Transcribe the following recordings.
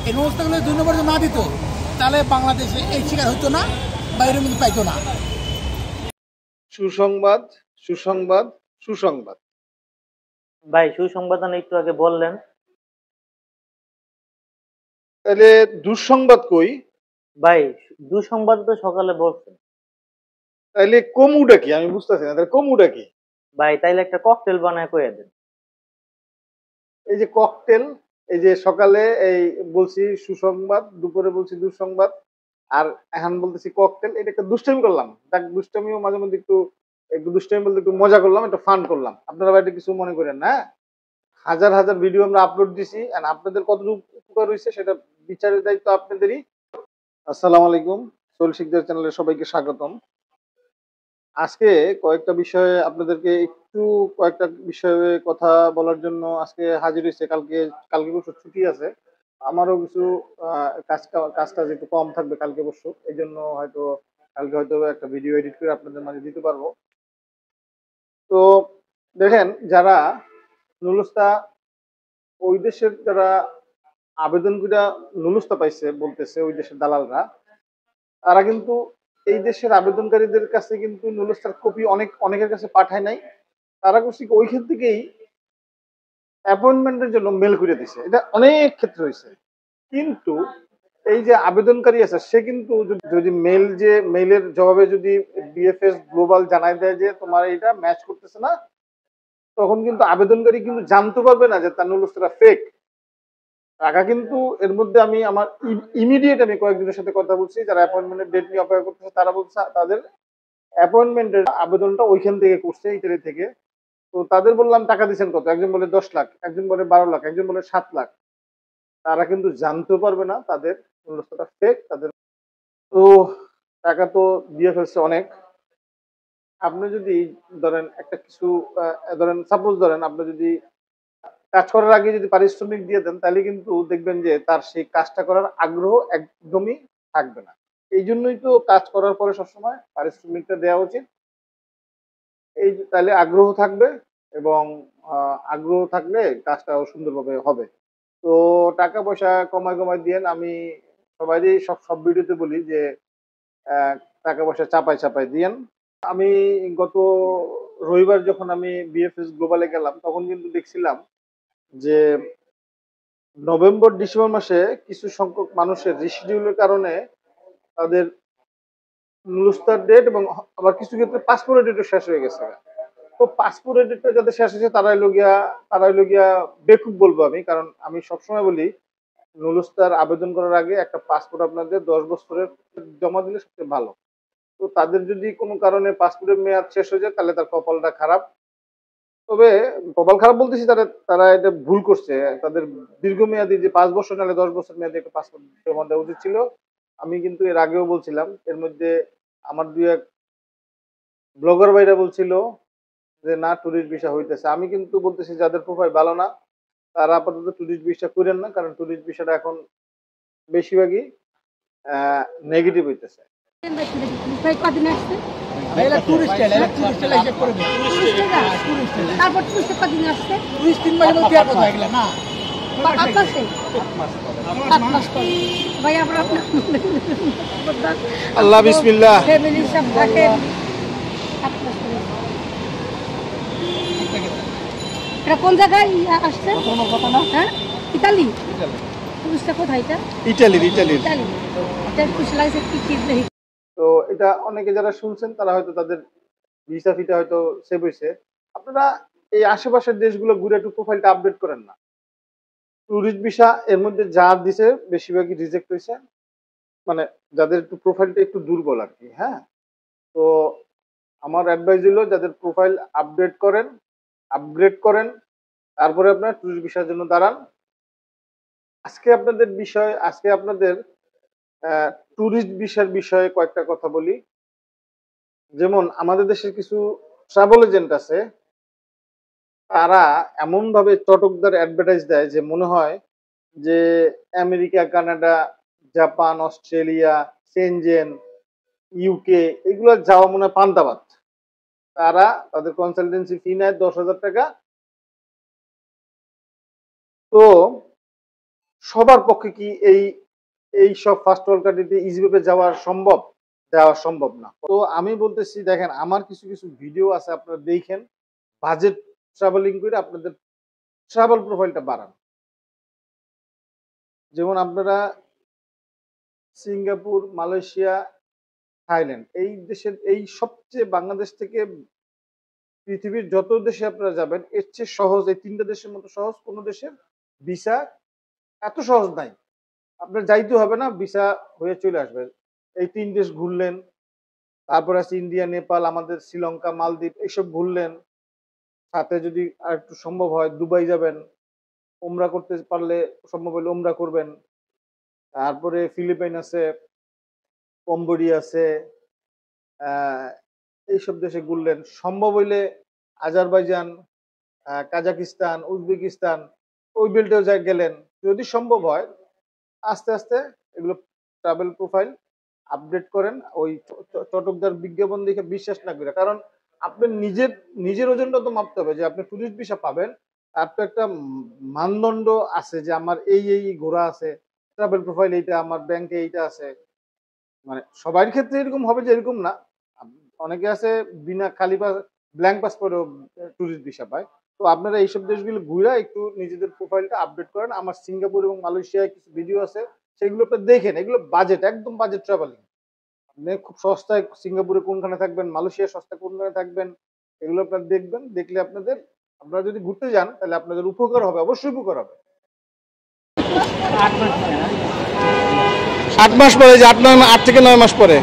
এই ব্যবস্থাগুলো 2 নম্বর না দিত তাহলে বাংলাদেশে এই শিকার হতো না বা এরকম কিন্তু পাইতো না। সুসংবাদ, সুসংবাদ, সুসংবাদ। ভাই সুসংবাদ একটু আগে বললেন। তাহলে দুঃসংবাদ কই? ভাই দুঃসংবাদ তো সকালে বলছেন। তাহলে কমুটা কি আমি বুঝতেছি না, তাহলে কমুটা কি? ভাই তাইলে একটা ককটেল বানায় কইয়া দেন। এই যে ককটেল, এই যে সকালে এই বলছি সুসংবাদ, দুপুরে বলছি দুঃসংবাদ, আর এখন বলতেছি ককটেল। এটা একটা দুষ্টামি করলাম, দেখ দুষ্টামিও মাঝে মধ্যে একটু একটু দুষ্টামি বলতে একটু মজা করলাম, একটু ফান করলাম। আপনারা বাইরে কিছু মনে করেন না। হাজার হাজার ভিডিও আমরা আপলোড দিছি, আর আপনাদের কতটুকু উপকার হয়েছে সেটা বিচারের দায়িত্ব আপনাদেরই। আসসালামু আলাইকুম, সোল শিকদার চ্যানেলে সবাইকে স্বাগতম। আজকে কয়েকটা বিষয়ে আপনাদেরকে একটু কয়েকটা বিষয়ে কথা বলার জন্য আজকে হাজির হয়েছে। কালকে কালকে অবশ্য ছুটি আছে, আমারও কিছু কাজ টাজ একটু কম থাকবে কালকে অবশ্য, এই জন্য হয়তো কালকে হয়তো একটা ভিডিও এডিট করে আপনাদের মাঝে দিতে পারবো। তো দেখেন, যারা নুলুস্তা ওই দেশের যারা আবেদন করে নুলুস্তা পাইছে বলতেছে ওই দেশের দালালরা, তারা কিন্তু এই দেশের আবেদনকারীদের কাছে কিন্তু নুলুস্তার কপি অনেকের কাছে পাঠায় নাই। তারা করছে ওইখান থেকেই অ্যাপয়েন্টমেন্টের জন্য মেল করে দিছে। এটা অনেক ক্ষেত্রে হয়েছে। কিন্তু এই যে আবেদনকারী আছে সে কিন্তু যদি মেইলের জবাবে যদি বিএফএস গ্লোবাল জানাই দেয় যে তোমার এটা ম্যাচ করতেছে না, তখন কিন্তু আবেদনকারী কিন্তু জানতে পারবে না যে তার নুলুস্তাটা ফেক টাকা। কিন্তু এর মধ্যে আমি আমার ইমিডিয়েট আমি কয়েকজনের সাথে কথা বলছি যারা অ্যাপয়েন্টমেন্টের ডেট নিয়ে অপেক্ষা করতেছে। তারা বলছে তাদের অ্যাপয়েন্টমেন্টের আবেদনটা ওইখান থেকে করছে, ইটালি থেকে। তো তাদের বললাম টাকা দিচ্ছেন কত, একজন বলে 10 লাখ, একজন বলে 12 লাখ, একজন বলে 7 লাখ। তারা কিন্তু জানতে পারবে না তাদের নুলুস্তাটা ফেক। তাদের তো টাকা তো দিয়ে ফেলছে অনেক। আপনি যদি ধরেন একটা কিছু ধরেন সাপোজ ধরেন আপনি যদি কাজ করার আগে যদি পারিশ্রমিক দিয়ে দেন, তাহলে কিন্তু দেখবেন যে তার সেই কাজটা করার আগ্রহ একদমই থাকবে না। এই জন্যই তো কাজ করার পরে সবসময় পারিশ্রমিকটা দেওয়া উচিত। এই তাহলে আগ্রহ থাকবে, এবং আগ্রহ থাকলে কাজটাও সুন্দরভাবে হবে। তো টাকা পয়সা কমায় কমায় দিয়েন। আমি সবাই সব ভিডিওতে বলি যে আহ, টাকা পয়সা চাপাই চাপাই দিয়েন। আমি গত রবিবার যখন আমি বিএফএস গ্লোবালে গেলাম, তখন কিন্তু দেখছিলাম যে নভেম্বর ডিসেম্বর মাসে কিছু সংখ্যক মানুষের রিশিডিউলের কারণে তাদের নুলুস্তার ডেট এবং আবার কিছু ক্ষেত্রে পাসপোর্টের ডেটও শেষ হয়ে গেছে। তো পাসপোর্টের ডেটটা যাদের শেষ হয়েছে তারাই লগিয়া বেকুব বলবো আমি, কারণ আমি সবসময় বলি নুলুস্তার আবেদন করার আগে একটা পাসপোর্ট আপনাদের 10 বছরের জমা দিলে সবচেয়ে ভালো। তো তাদের যদি কোনো কারণে পাসপোর্টের মেয়াদ শেষ হয়ে যায় তাহলে তার কপালটা খারাপ। তবে কপাল খারাপ বলতেছি, তারা তারা এটা ভুল করছে। তাদের দীর্ঘমেয়াদী যে 5 বছর নাহলে 10 বছর মেয়াদী একটা পাসপোর্ট জমা দেওয়া উচিত ছিল। আমি কিন্তু এর আগেও বলছিলাম, এর মধ্যে আমার 2-1 ব্লগার ভাইরা বলছিল যে না ট্যুরিস্ট ভিসা হইতেছে। আমি কিন্তু বলতেছি যাদের প্রোফাইল ভালো না তারা আপাতত ট্যুরিস্ট ভিসা করেন না, কারণ ট্যুরিস্ট ভিসাটা এখন বেশিরভাগই নেগেটিভ হইতেছে। আল্লাহ বিসমিল্লাহ। এটা কোন জায়গায় আসছে? হ্যাঁ, ইতালি। কোথায় এটা? ইটালি। ইতালি। তো এটা অনেকে যারা শুনছেন তারা হয়তো তাদের ভিসা ফিটা হয়তো সেভ হয়েছে। আপনারা এই আশেপাশের দেশগুলো ঘুরে একটু প্রোফাইলটা আপডেট করেন না। ট্যুরিস্ট ভিসা এর মধ্যে যা দিছে বেশিরভাগই রিজেক্ট হয়েছে, মানে যাদের একটু প্রোফাইলটা একটু দুর্বল আর কি। হ্যাঁ, তো আমার অ্যাডভাইস হলো যাদের প্রোফাইল আপগ্রেড করেন, তারপরে আপনার ট্যুরিস্ট ভিসার জন্য দাঁড়ান। আজকে আপনাদের ট্যুরিস্ট ভিসার বিষয়ে কয়েকটা কথা বলি। যেমন আমাদের দেশের কিছু ট্রাভেল এজেন্ট আছে, তারা এমন ভাবে চটকদার অ্যাডভার্টাইজ দেয় যে মনে হয় যে America, Canada, Japan, Australia, Schengen, UK এগুলো যাওয়া মনে হয় পান্তাবাদ। তারা তাদের কনসালটেন্সি ফি নেয় 10,000 টাকা। তো সবার পক্ষে কি এই সব ফার্স্ট ওয়ার্ল্ড কান্ট্রিতে ইজিভাবে যাওয়া সম্ভব না। তো আমি বলতেছি দেখেন আমার কিছু কিছু ভিডিও আছে আপনারা দেখেন, বাজেট ট্রাভেলিং করে আপনাদের ট্রাভেল প্রোফাইলটা বাড়ান। যেমন আপনারা সিঙ্গাপুর, মালয়েশিয়া, থাইল্যান্ড এই দেশের এই সবচেয়ে বাংলাদেশ থেকে পৃথিবীর যত দেশে আপনারা যাবেন এর চেয়ে সহজ এই 3টা দেশের মতো সহজ কোনো দেশের ভিসা এত সহজ নাই। আপনার যাইতে হবে না, ভিসা হয়ে চলে আসবে। এই 3 দেশ ঘুরলেন, তারপর আছে ইন্ডিয়া, নেপাল, আমাদের শ্রীলঙ্কা, মালদ্বীপ এইসব ঘুরলেন। সাথে যদি আর একটু সম্ভব হয় দুবাই যাবেন, উমরা করতে পারলে সম্ভব হলে উমরা করবেন। তারপরে ফিলিপাইন আছে, কম্বোডিয়া আছে, আহ, এইসব দেশে ঘুরলেন। সম্ভব হইলে আজারবাইজান, কাজাকিস্তান, উজবেকিস্তান ওই বেল্টেও গেলেন। যদি সম্ভব হয় আস্তে আস্তে এগুলো ট্রাভেল প্রোফাইল আপডেট করেন। ওই চটকদার বিজ্ঞাপন দেখে বিশ্বাস না করে, কারণ আপনার নিজের ওজনটা তো মাপতে হবে যে আপনি টুরিস্ট ভিসা পাবেন। তার তো একটা মানদণ্ড আছে যে আমার এই ঘোরা আছে, ট্রাভেল প্রোফাইল এইটা, আমার ব্যাংকে এইটা আছে। মানে সবার ক্ষেত্রে এরকম হবে যে এরকম না, অনেকে আছে বিনা খালি ব্ল্যাঙ্ক পাসপোর্টেও টুরিস্ট ভিসা পায়। তো আপনারা এইসব দেশগুলো ঘুরে একটু নিজেদের প্রোফাইলটা আপডেট করেন। আমার সিঙ্গাপুর এবং মালয়েশিয়ায় কিছু ভিডিও আছে, সেগুলো আপনি দেখেন। এগুলো বাজেট, একদম বাজেট ট্রাভেলিং। আপনি খুব সস্তায় সিঙ্গাপুরে কোনখানে থাকবেন, মালয়েশিয়া সস্তায় কোনখানে থাকবেন, এগুলো আপনারা দেখবেন। দেখলে আপনারা যদি ঘুরতে যান তাহলে আপনাদের উপকার হবে, অবশ্যই উপকার হবে। 8 মাস পরে, যে 8 থেকে 9 মাস পরে।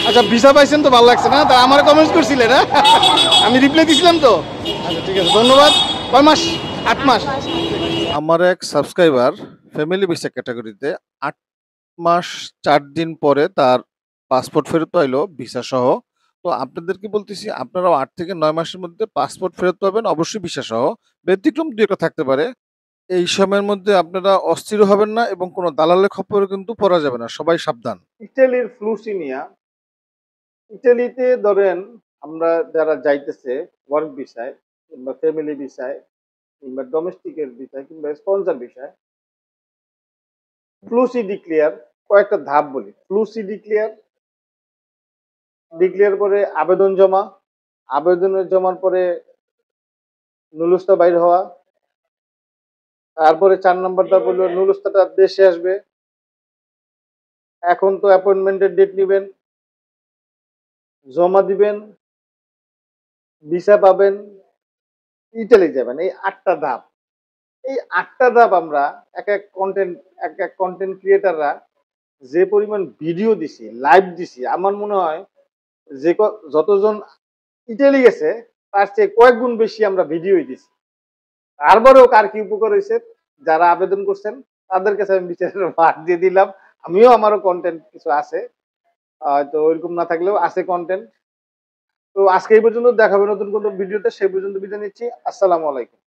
আচ্ছা, ভিসা পাইছেন তো ভালো লাগছে না? তা আমার কমেন্টস করছিলেন না, আমি রিপ্লাই দিছিলাম তো। আচ্ছা ঠিক আছে, ধন্যবাদ। কয় মাস? 8 মাস। আমার এক সাবস্ক্রাইবার ফ্যামিলি ভিসা ক্যাটাগরিতে 8 মাস 4 দিন পরে তার পাসপোর্ট ফেরত পাইলো ভিসা সহ। তো আপনাদেরকে বলতেছি আপনারাও 8 থেকে 9 মাসের মধ্যে পাসপোর্ট ফেরত পাবেন, অবশ্যই ভিসা সহ। ব্যতিক্রম 2-1টা থাকতে পারে। এই সময়ের মধ্যে আপনারা অস্থির হবেন না এবং কোনো দালালের খপ্পরে কিন্তু পড়া যাবে না, সবাই সাবধান। ইটালির ফ্লুসিনিয়া, ইটালিতে ধরেন আমরা যারা যাইতেছে ওয়ার্ক ভিসায় কিংবা ফ্যামিলি ভিসায় কিংবা ডোমেস্টিকের ভিসায় কিংবা স্পন্সর ভিসায়, ফ্লুসি ডিক্লেয়ার, কয়েকটা ধাপ বলি। ফ্লুসি ডিক্লেয়ার পরে আবেদনের জমার পরে নুলুস্তা বাইর হওয়া, তারপরে 4 নম্বর ধাপ হলো নুলুস্তাটা দেশে আসবে। এখন তো অ্যাপয়েন্টমেন্টের ডেট নিবেন, জমা দিবেন, ভিসা পাবেন, ইটালি যাবেন। এই 8টা ধাপ, এই 8টা ধাপ আমরা এক এক কন্টেন্ট ক্রিয়েটাররা যে পরিমাণ ভিডিও দিছি, লাইভ দিছি, আমার মনে হয় যে যতজন ইটালি গেছে তার চেয়ে কয়েক গুণ বেশি আমরা ভিডিওই দিছি। তারপরেও কার কি উপকার হয়েছে, যারা আবেদন করছেন তাদের কাছে আমি বিচারের ভাগ দিয়ে দিলাম। আমারও কন্টেন্ট কিছু আছে, তো ওইরকম না থাকলেও আছে কন্টেন্ট। তো আজকে এই পর্যন্ত, দেখাবে নতুন কোনো ভিডিওতে। সেই পর্যন্ত বিদায় নিচ্ছি। আসসালামু আলাইকুম।